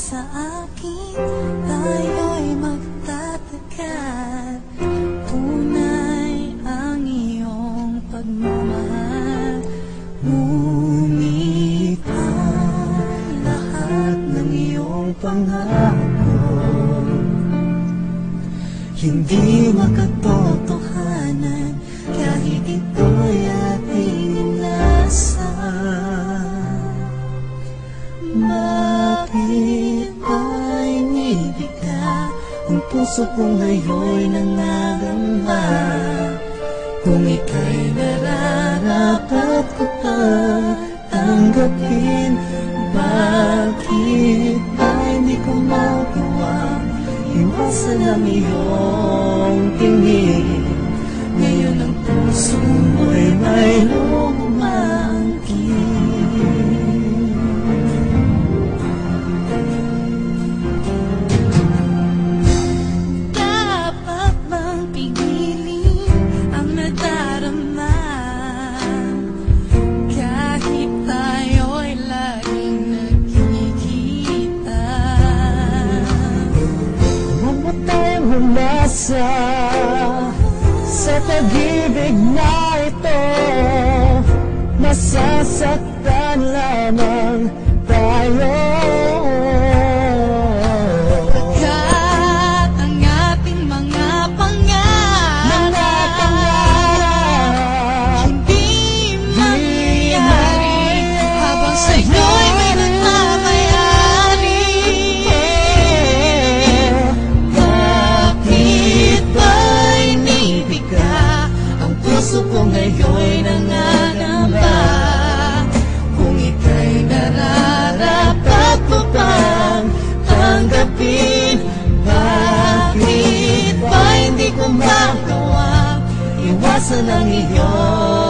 sa akin, tayo'y magtatagal. Tunay ang iyong pagmamahal, ngunit ang lahat ng iyong pangako hindi makatotohanan kahit ito'y ating inasal. Bakit ba'y nibigla ang puso kong ngayon'y nangangamba? Kung ika'y nararapat ko pa tanggapin, bakit ba'y hindi ko magawa iwasan ang iyong tingin? Ngayon ang puso mo'y mayroong umangkin. Dapat bang pigilin ang nadarama kahit tayo'y laging nagkikita? Huwag mo tayong humasa sa pag-ibig na ito, masasaktan lamang tayo. Pagkat ang ating mga pangarap hindi mangyayari habang sa'yo'y may nagmamayari. Bakit ba'y nibigla ang puso ko ngayon'y nangangamba? Kung ika'y nararapat mo pang tanggapin, bakit ba hindi ko magawa iwasan ang iyong